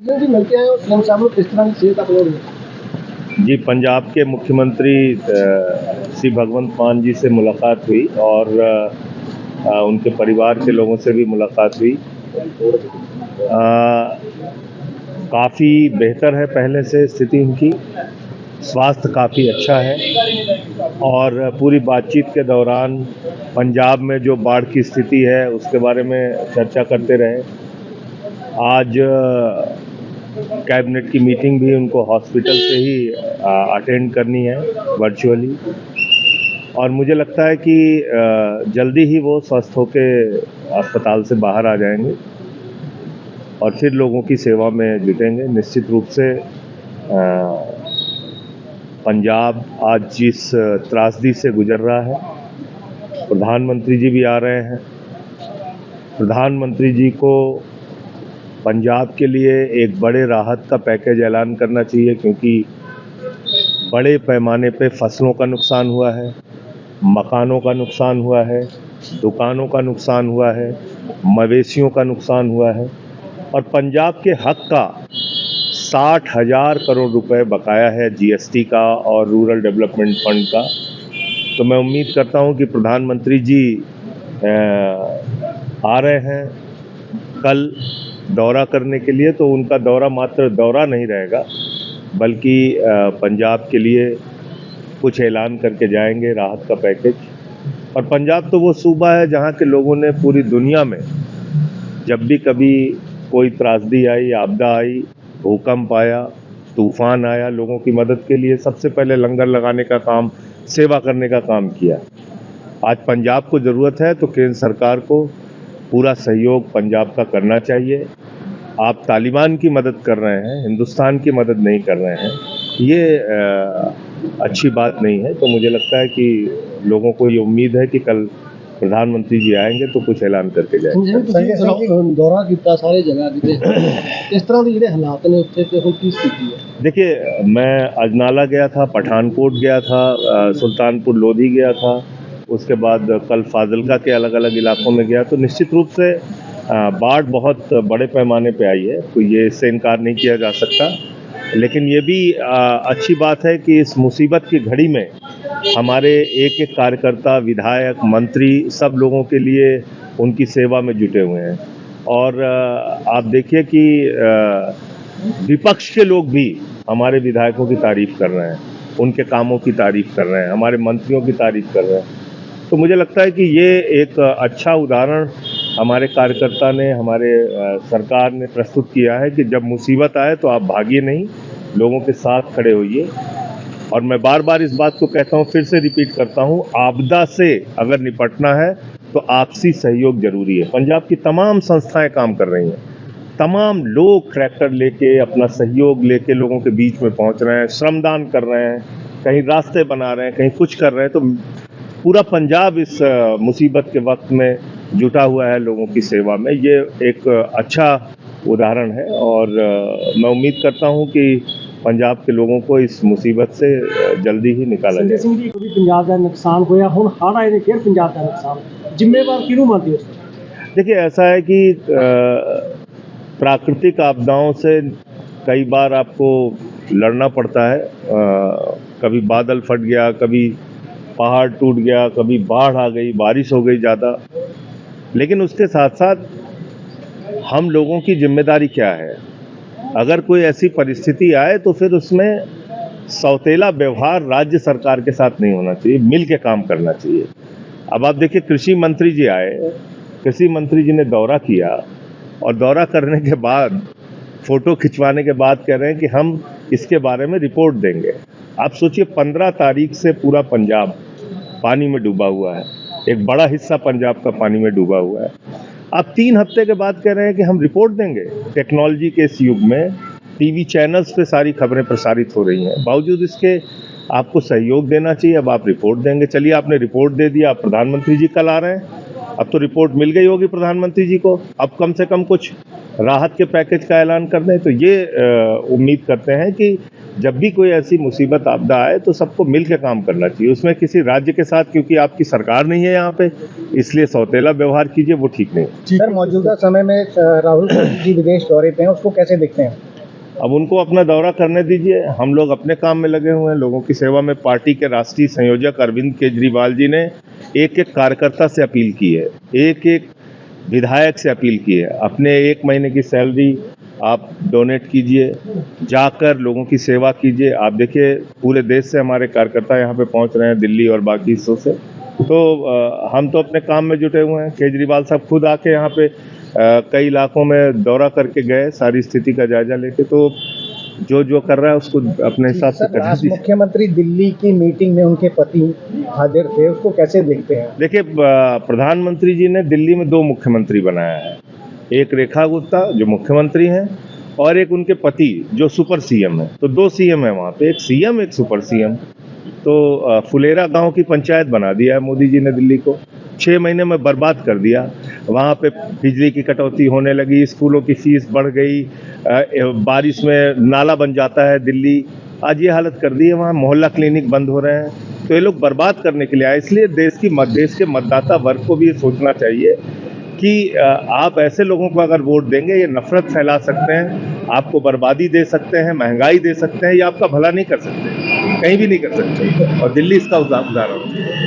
जी मिलके आए और सीएम साहब ने किस तरह की सेहत अपलोड की। जी, पंजाब के मुख्यमंत्री श्री भगवंत मान जी से मुलाकात हुई और उनके परिवार के लोगों से भी मुलाकात हुई। काफ़ी बेहतर है पहले से स्थिति उनकी, स्वास्थ्य काफ़ी अच्छा है और पूरी बातचीत के दौरान पंजाब में जो बाढ़ की स्थिति है उसके बारे में चर्चा करते रहे। आज कैबिनेट की मीटिंग भी उनको हॉस्पिटल से ही अटेंड करनी है वर्चुअली और मुझे लगता है कि जल्दी ही वो स्वस्थ होके अस्पताल से बाहर आ जाएंगे और फिर लोगों की सेवा में जुटेंगे। निश्चित रूप से पंजाब आज जिस त्रासदी से गुजर रहा है, प्रधानमंत्री जी भी आ रहे हैं। प्रधानमंत्री जी को पंजाब के लिए एक बड़े राहत का पैकेज ऐलान करना चाहिए क्योंकि बड़े पैमाने पे फसलों का नुकसान हुआ है, मकानों का नुकसान हुआ है, दुकानों का नुकसान हुआ है, मवेशियों का नुकसान हुआ है और पंजाब के हक का 60,000 करोड़ रुपए बकाया है जीएसटी का और रूरल डेवलपमेंट फंड का। तो मैं उम्मीद करता हूं कि प्रधानमंत्री जी आ रहे हैं कल दौरा करने के लिए, तो उनका दौरा मात्र दौरा नहीं रहेगा बल्कि पंजाब के लिए कुछ ऐलान करके जाएंगे, राहत का पैकेज। और पंजाब तो वो सूबा है जहाँ के लोगों ने पूरी दुनिया में जब भी कभी कोई त्रासदी आई, आपदा आई, भूकंप आया, तूफान आया, लोगों की मदद के लिए सबसे पहले लंगर लगाने का काम, सेवा करने का काम किया। आज पंजाब को ज़रूरत है तो केंद्र सरकार को पूरा सहयोग पंजाब का करना चाहिए। आप तालिबान की मदद कर रहे हैं, हिंदुस्तान की मदद नहीं कर रहे हैं, ये अच्छी बात नहीं है। तो मुझे लगता है कि लोगों को ये उम्मीद है कि कल प्रधानमंत्री जी आएंगे तो कुछ ऐलान करके जाएंगे। दौरा किया सारे जगह किते इस तरह के ਜਿਹੜੇ ਹਾਲਾਤ ਨੇ ਉੱਥੇ ਤੇ ਹੁਣ ਕੀ स्थिति है? देखिए, मैं अजनाला गया था, पठानकोट गया था, सुल्तानपुर लोधी गया था, उसके बाद कल फाजिलका के अलग अलग इलाकों में गया। तो निश्चित रूप से बाढ़ बहुत बड़े पैमाने पे आई है, तो ये इससे इनकार नहीं किया जा सकता। लेकिन ये भी अच्छी बात है कि इस मुसीबत की घड़ी में हमारे एक एक कार्यकर्ता, विधायक, मंत्री सब लोगों के लिए उनकी सेवा में जुटे हुए हैं। और आप देखिए कि विपक्ष के लोग भी हमारे विधायकों की तारीफ कर रहे हैं, उनके कामों की तारीफ कर रहे हैं, हमारे मंत्रियों की तारीफ कर रहे हैं। तो मुझे लगता है कि ये एक अच्छा उदाहरण हमारे कार्यकर्ता ने, हमारे सरकार ने प्रस्तुत किया है कि जब मुसीबत आए तो आप भागिए नहीं, लोगों के साथ खड़े होइए। और मैं बार बार इस बात को कहता हूँ, फिर से रिपीट करता हूँ, आपदा से अगर निपटना है तो आपसी सहयोग जरूरी है। पंजाब की तमाम संस्थाएं काम कर रही हैं, तमाम लोग ट्रैक्टर लेके, अपना सहयोग लेके लोगों के बीच में पहुंच रहे हैं, श्रमदान कर रहे हैं, कहीं रास्ते बना रहे हैं, कहीं कुछ कर रहे हैं। तो पूरा पंजाब इस मुसीबत के वक्त में जुटा हुआ है लोगों की सेवा में। ये एक अच्छा उदाहरण है और मैं उम्मीद करता हूं कि पंजाब के लोगों को इस मुसीबत से जल्दी ही निकाला जाए। ਸਿੰਘ ਜੀ ਕੋਈ ਪੰਜਾਬ ਦਾ ਨੁਕਸਾਨ ਹੋਇਆ, ਹੁਣ ਹੜ੍ਹ ਆਏ ਨੇ, ਫਿਰ ਪੰਜਾਬ ਦਾ ਨੁਕਸਾਨ ਜ਼ਿੰਮੇਵਾਰ ਕਿਹਨੂੰ ਮੰਨਦੇ ਹੋ? देखिए, ऐसा है कि प्राकृतिक आपदाओं से कई बार आपको लड़ना पड़ता है। कभी बादल फट गया, कभी पहाड़ टूट गया, कभी बाढ़ आ गई, बारिश हो गई ज़्यादा। लेकिन उसके साथ साथ हम लोगों की जिम्मेदारी क्या है? अगर कोई ऐसी परिस्थिति आए तो फिर उसमें सौतेला व्यवहार राज्य सरकार के साथ नहीं होना चाहिए, मिल के काम करना चाहिए। अब आप देखिए, कृषि मंत्री जी आए, कृषि मंत्री जी ने दौरा किया और दौरा करने के बाद, फोटो खिंचवाने के बाद कह रहे हैं कि हम इसके बारे में रिपोर्ट देंगे। आप सोचिए, 15 तारीख से पूरा पंजाब पानी में डूबा हुआ है, एक बड़ा हिस्सा पंजाब का पानी में डूबा हुआ है। आप 3 हफ्ते के बाद कह रहे हैं कि हम रिपोर्ट देंगे। टेक्नोलॉजी के इस युग में टीवी चैनल्स पे सारी खबरें प्रसारित हो रही हैं, बावजूद इसके आपको सहयोग देना चाहिए। अब आप रिपोर्ट देंगे, चलिए आपने रिपोर्ट दे दिया, अब प्रधानमंत्री जी कल आ रहे हैं, अब तो रिपोर्ट मिल गई होगी प्रधानमंत्री जी को, अब कम से कम कुछ राहत के पैकेज का ऐलान कर दें। तो ये उम्मीद करते हैं कि जब भी कोई ऐसी मुसीबत आपदा आए तो सबको मिल के काम करना चाहिए, उसमें किसी राज्य के साथ, क्योंकि आपकी सरकार नहीं है यहाँ पे, इसलिए सौतेला व्यवहार कीजिए, वो ठीक नहीं। सर, मौजूदा समय में राहुल गांधी जी विदेश दौरे पे हैं, उसको कैसे देखते हैं? अब उनको अपना दौरा करने दीजिए, हम लोग अपने काम में लगे हुए हैं, लोगों की सेवा में। पार्टी के राष्ट्रीय संयोजक अरविंद केजरीवाल जी ने एक एक कार्यकर्ता से अपील की है, एक एक विधायक से अपील की है, अपने 1 महीने की सैलरी आप डोनेट कीजिए, जाकर लोगों की सेवा कीजिए। आप देखिए पूरे देश से हमारे कार्यकर्ता यहाँ पे पहुँच रहे हैं, दिल्ली और बाकी हिस्सों से। तो हम तो अपने काम में जुटे हुए हैं। केजरीवाल साहब खुद आके यहाँ पे कई इलाकों में दौरा करके गए, सारी स्थिति का जायजा लेके। तो जो कर रहा है उसको अपने हिसाब से करना राष्ट्र चाहिए। मुख्यमंत्री दिल्ली की मीटिंग में उनके पति हाजिर थे, उसको कैसे देखते हैं? देखिए, प्रधानमंत्री जी ने दिल्ली में 2 मुख्यमंत्री बनाया है, एक रेखा गुप्ता जो मुख्यमंत्री हैं और एक उनके पति जो सुपर सीएम है। तो 2 सीएम है वहाँ पे, एक सीएम एक सुपर सीएम। तो फुलेरा गांव की पंचायत बना दिया है मोदी जी ने दिल्ली को, 6 महीने में बर्बाद कर दिया। वहाँ पे बिजली की कटौती होने लगी, स्कूलों की फीस बढ़ गई, बारिश में नाला बन जाता है दिल्ली। आज ये हालत कर दी है, वहाँ मोहल्ला क्लिनिक बंद हो रहे हैं। तो ये लोग बर्बाद करने के लिए आए। इसलिए देश के मतदाता वर्ग को भी ये सोचना चाहिए कि आप ऐसे लोगों को अगर वोट देंगे, ये नफरत फैला सकते हैं, आपको बर्बादी दे सकते हैं, महंगाई दे सकते हैं, या आपका भला नहीं कर सकते, कहीं भी नहीं कर सकते। और दिल्ली इसका उदाहरण है।